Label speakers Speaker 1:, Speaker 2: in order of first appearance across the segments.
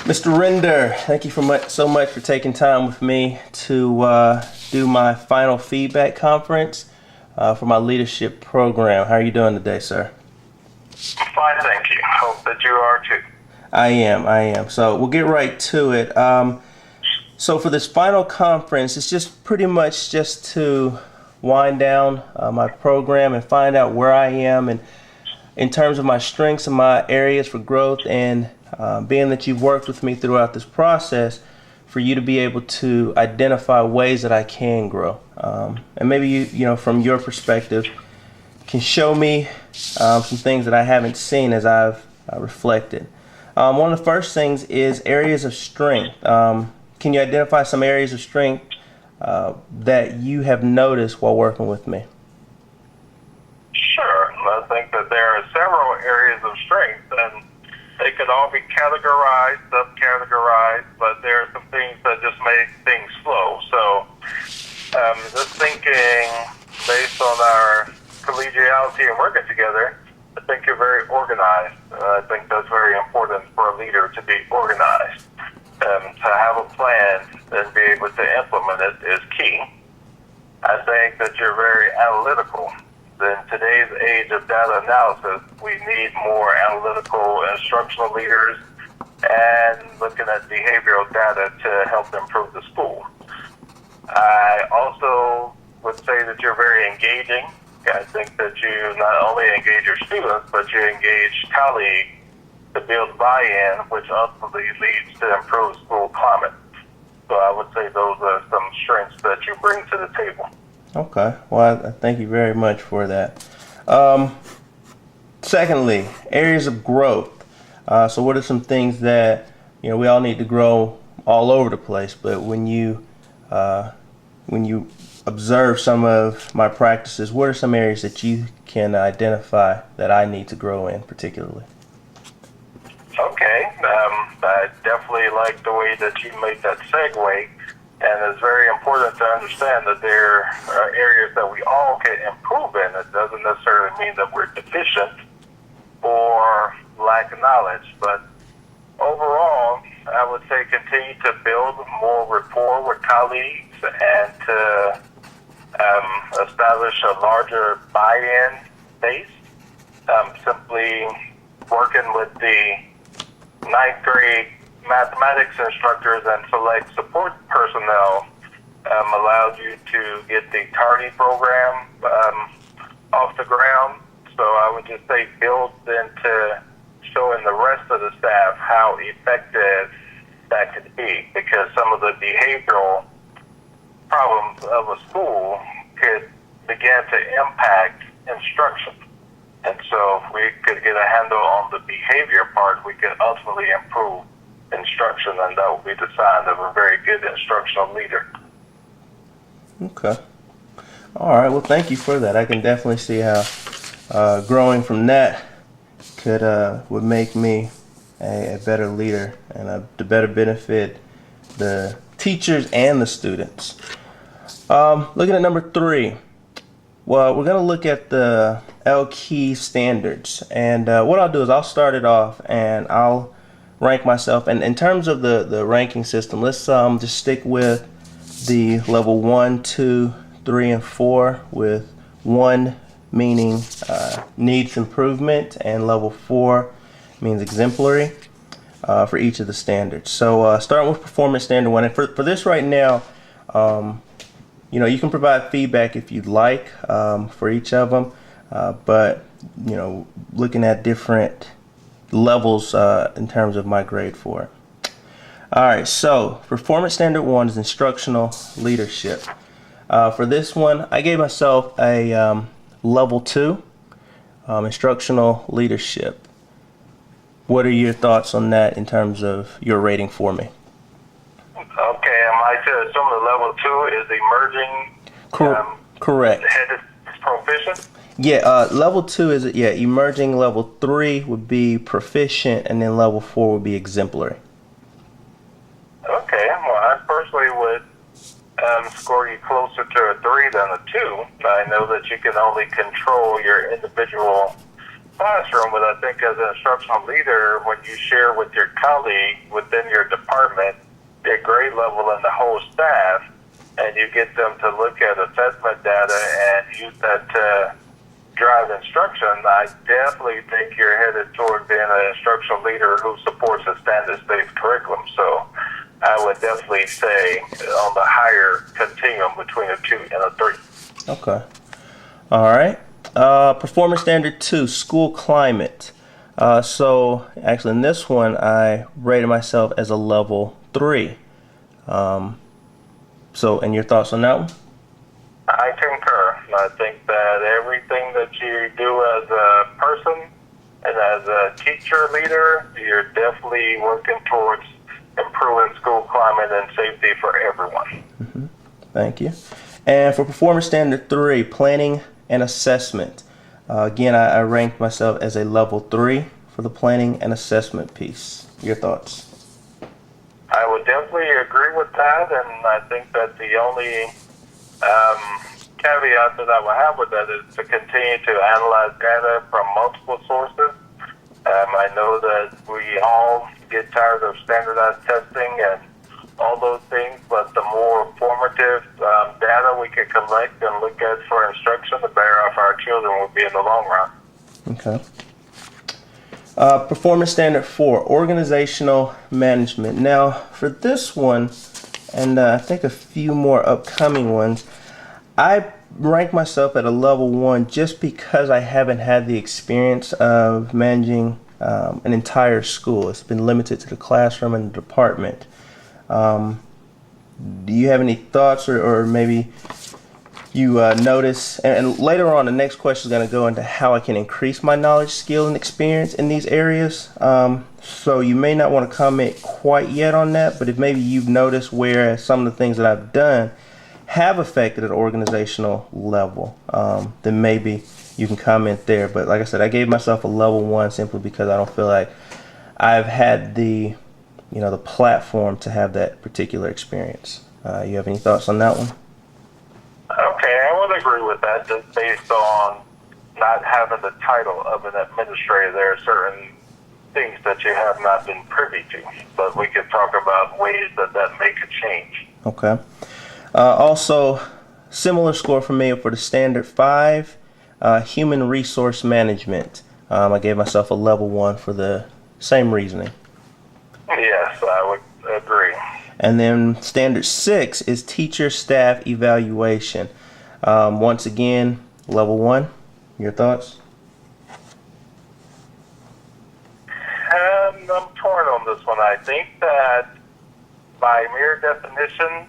Speaker 1: Mr. Render, thank you so much for taking time with me to do my final feedback conference for my leadership program. How are you doing today, sir?
Speaker 2: I'm fine, thank you. Hope that you are too.
Speaker 1: I am. So we'll get right to it. So for this final conference, it's just pretty much just to wind down my program and find out where I am and in terms of my strengths and my areas for growth, and being that you've worked with me throughout this process, for you to be able to identify ways that I can grow. And maybe you from your perspective, can show me some things that I haven't seen as I've reflected. One of the first things is areas of strength. Can you identify some areas of strength that you have noticed while working with me?
Speaker 2: Sure. I think that there are several areas of strength, and they could all be categorized, subcategorized, but there are some things that just make things flow. So just thinking based on our collegiality and working together, I think you're very organized. I think that's very important for a leader to be organized. To have a plan and be able to implement it is key. I think that you're very analytical. In today's age of data analysis, we need more analytical instructional leaders and looking at behavioral data to help improve the school. I also would say that you're very engaging. I think that you not only engage your students, but you engage colleagues to build buy-in, which ultimately leads to improved school climate. So I would say those are some strengths that you bring to the table.
Speaker 1: Okay. Well, I thank you very much for that. Secondly, areas of growth. So what are some things that, we all need to grow all over the place, but when you observe some of my practices, what are some areas that you can identify that I need to grow in particularly?
Speaker 2: Okay. I definitely like the way that you made that segue. And it's very important to understand that there are areas that we all can improve in. It doesn't necessarily mean that we're deficient or lack knowledge, but overall, I would say continue to build more rapport with colleagues and to establish a larger buy-in base. Simply working with the ninth grade mathematics instructors and select support personnel allowed you to get the tardy program off the ground. So I would just say build into showing the rest of the staff how effective that could be, because some of the behavioral problems of a school could begin to impact instruction. And so if we could get a handle on the behavior part, we could ultimately improve instruction, and that will be the sign of a very good instructional leader.
Speaker 1: Okay. All right. Well, thank you for that. I can definitely see how growing from that would make me a better leader and to better benefit the teachers and the students. Looking at number 3. Well, we're going to look at the LST standards, and what I'll do is I'll start it off and I'll rank myself. And in terms of the ranking system, let's just stick with the level 1, 2, 3, and 4, with 1 meaning needs improvement and level 4 means exemplary for each of the standards. So starting with performance standard 1, and for this right now, you can provide feedback if you'd like for each of them, but looking at different levels in terms of my grade for it. All right, so performance standard 1 is instructional leadership. For this one, I gave myself a level 2, instructional leadership. What are your thoughts on that in terms of your rating for me?
Speaker 2: Okay, am I to assume the level 2 is emerging?
Speaker 1: Correct.
Speaker 2: Headed proficient?
Speaker 1: Yeah, level 2 is emerging. Level 3 would be proficient, and then level 4 would be exemplary.
Speaker 2: Okay, well, I personally would score you closer to a 3 than a 2. I know that you can only control your individual classroom, but I think as an instructional leader, when you share with your colleague within your department, their grade level and the whole staff, and you get them to look at assessment data and use that to drive instruction, I definitely think you're headed toward being an instructional leader who supports a standards-based curriculum. So I would definitely say on the higher continuum between a 2 and a 3.
Speaker 1: Okay. All right. Performance standard 2, school climate. So actually in this one, I rated myself as a level 3. So, and your thoughts on that one?
Speaker 2: I concur. I think that everything that you do as a person and as a teacher leader, you're definitely working towards improving school climate and safety for everyone.
Speaker 1: Mm-hmm. Thank you. And for performance standard 3, planning and assessment. Again, I ranked myself as a level 3 for the planning and assessment piece. Your thoughts?
Speaker 2: I would definitely agree with that, and I think that the only caveat that I would have with that is to continue to analyze data from multiple sources. I know that we all get tired of standardized testing and all those things, but the more formative data we can collect and look at for instruction, the better off our children will be in the long run.
Speaker 1: Okay. Performance standard 4, organizational management. Now, for this one, and I think a few more upcoming ones, I rank myself at a level 1 just because I haven't had the experience of managing an entire school. It's been limited to the classroom and the department. Do you have any thoughts, or maybe you notice, and later on the next question is going to go into how I can increase my knowledge, skill, and experience in these areas. So you may not want to comment quite yet on that, but if maybe you've noticed where some of the things that I've done have affected an organizational level, then maybe you can comment there. But like I said, I gave myself a level 1 simply because I don't feel like I've had the platform to have that particular experience. You have any thoughts on that one?
Speaker 2: Okay, I would agree with that. Just based on not having the title of an administrator, there are certain things that you have not been privy to. But we could talk about ways that make a change.
Speaker 1: Okay. Also, similar score for me for the standard 5, human resource management. I gave myself a level 1 for the same reasoning.
Speaker 2: Yes, I would agree.
Speaker 1: And then standard 6 is teacher staff evaluation. Once again, level 1. Your thoughts?
Speaker 2: I'm torn on this one. I think that by mere definition,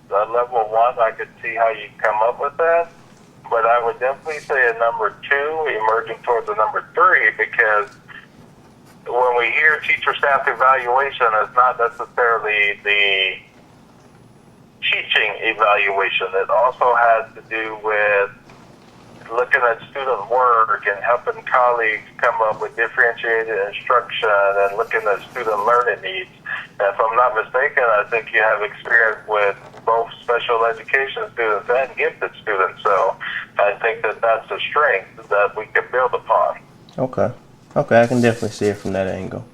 Speaker 2: the level 1, I could see how you come up with that. But I would definitely say a number 2, emerging towards a number 3, because when we hear teacher staff evaluation, it's not necessarily the teaching evaluation. It also has to do with looking at student work and helping colleagues come up with differentiated instruction and looking at student learning needs. And if I'm not mistaken, I think you have experience with both special education students and gifted students. So I think that that's a strength that we can build upon.
Speaker 1: Okay, I can definitely see it from that angle.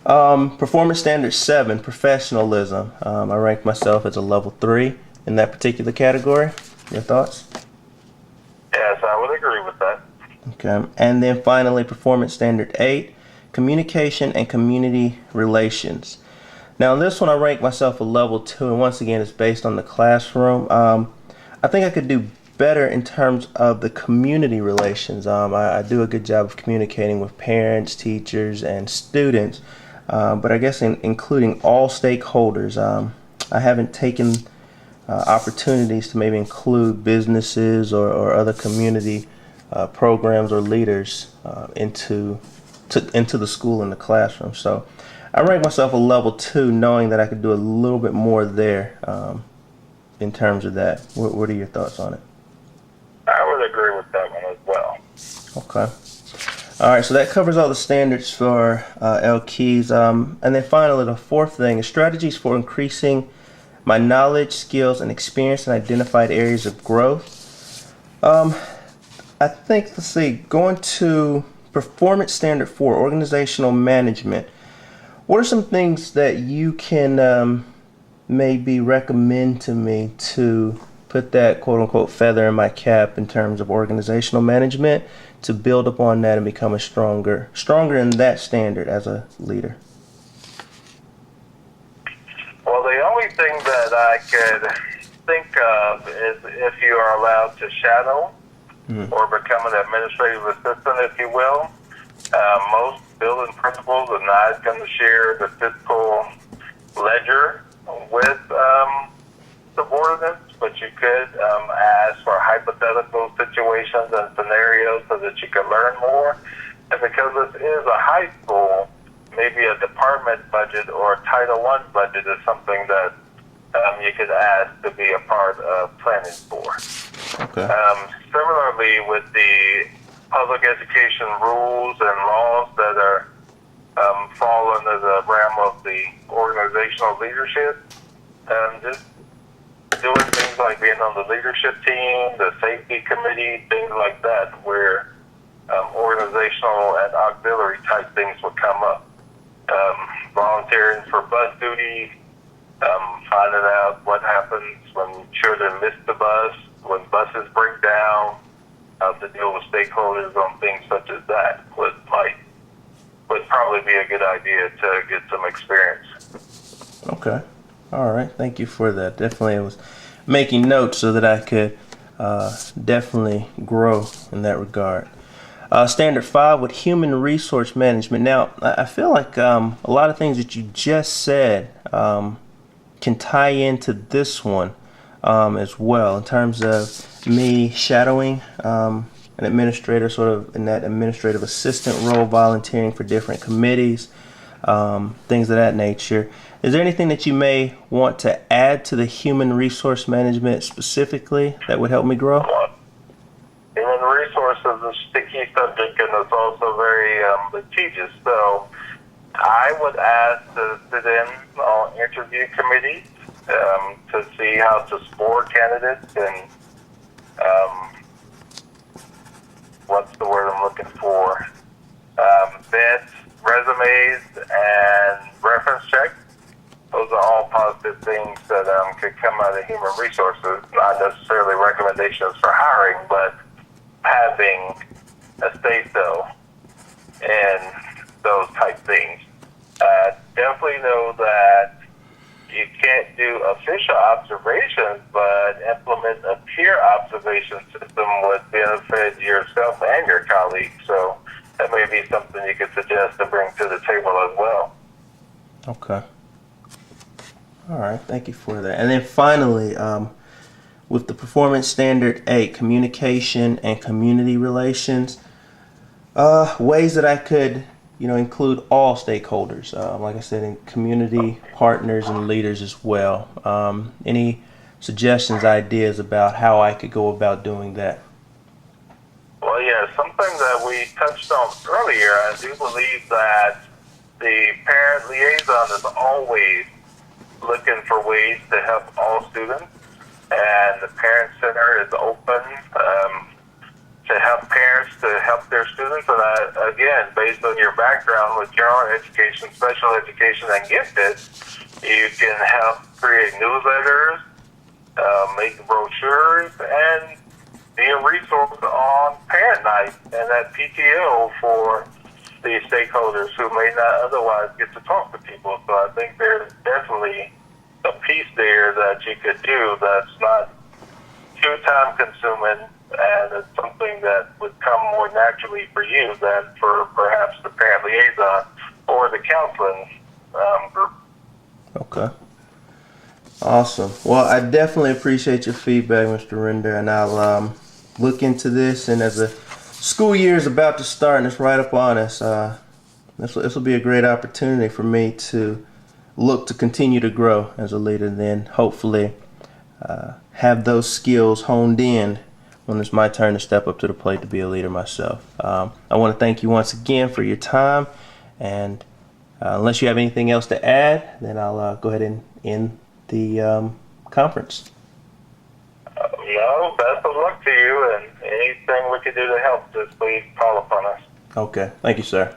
Speaker 1: Performance standard 7, professionalism. I rank myself as a level 3 in that particular category. Your thoughts?
Speaker 2: Yes, I would agree with that.
Speaker 1: Okay, and then finally, performance standard 8, communication and community relations. Now, in this one, I rank myself a level 2, and once again, it's based on the classroom. I think I could do better in terms of the community relations. I do a good job of communicating with parents, teachers, and students, but I guess including all stakeholders. I haven't taken opportunities to maybe include businesses or other community programs or leaders into the school and the classroom. So I rank myself a level 2, knowing that I could do a little bit more there in terms of that. What are your thoughts on it?
Speaker 2: I would agree with that one as well.
Speaker 1: Okay. All right, so that covers all the standards for LKeys. And then finally, the fourth thing is strategies for increasing my knowledge, skills, and experience in identified areas of growth. I think, let's see, going to Performance Standard 4, Organizational Management. What are some things that you can maybe recommend to me to put that quote unquote feather in my cap in terms of organizational management to build upon that and become a stronger in that standard as a leader?
Speaker 2: Well, the only thing that I could think of is if you are allowed to shadow or become an administrative assistant, if you will. Most building principals are not going to share the fiscal ledger with subordinates, but you could ask for hypothetical situations and scenarios so that you can learn more. And because this is a high school, maybe a department budget or a Title I budget is something that you could ask to be a part of planning for.
Speaker 1: Okay.
Speaker 2: Similarly, with the public education rules and laws that are fall under the realm of the organizational leadership, just doing things like being on the leadership team, the safety committee, things like that, where organizational and auxiliary type things would come up. Volunteering for bus duty, finding out what happens when children miss the bus, when buses break down, how to deal with stakeholders on things such as that would probably be a good idea to get some experience.
Speaker 1: Okay. All right. Thank you for that. Definitely, I was making notes so that I could definitely grow in that regard. Standard 5 with human resource management. Now, I feel like a lot of things that you just said can tie into this one as well, in terms of me shadowing an administrator, sort of in that administrative assistant role, volunteering for different committees, things of that nature. Is there anything that you may want to add to the human resource management specifically that would help me grow?
Speaker 2: Human resources is a sticky subject, and it's also very litigious. So I would ask to sit in on interview committees to see how to score candidates and what's the word I'm looking for? Vet resumes and reference checks. Those are all positive things that could come out of human resources. Not necessarily recommendations for hiring, but having a say-so in those type things. Definitely know that you can't do official observations, but implement a peer observation system would benefit yourself and your colleagues. So that may be something you could suggest to bring to the table as well.
Speaker 1: Okay. All right. Thank you for that. And then finally, with the Performance Standard 8, communication and community relations, ways that I could include all stakeholders, like I said, in community partners and leaders as well. Any suggestions, ideas about how I could go about doing that?
Speaker 2: Well, yeah, something that we touched on earlier, I do believe that the parent liaison is always looking for ways to help all students, and the Parent Center is open to help parents to help their students. And again, based on your background with general education, special education, and gifted, you can help create newsletters, make brochures, and be a resource on parent night and that PTO for the stakeholders who may not otherwise get to talk to people. So I think there's definitely a piece there that you could do that's not too time consuming, and it's something that would come more naturally for you than for perhaps the parent liaison or the counseling group.
Speaker 1: Okay. Awesome. Well, I definitely appreciate your feedback, Mr. Render, and I'll look into this. And as the school year is about to start and it's right up on us, this will be a great opportunity for me to look to continue to grow as a leader, and then hopefully have those skills honed in when it's my turn to step up to the plate to be a leader myself. I want to thank you once again for your time, and unless you have anything else to add, then I'll go ahead and end the conference.
Speaker 2: No, best of luck to you, and anything we can do to help, just please call upon us.
Speaker 1: Okay. Thank you, sir.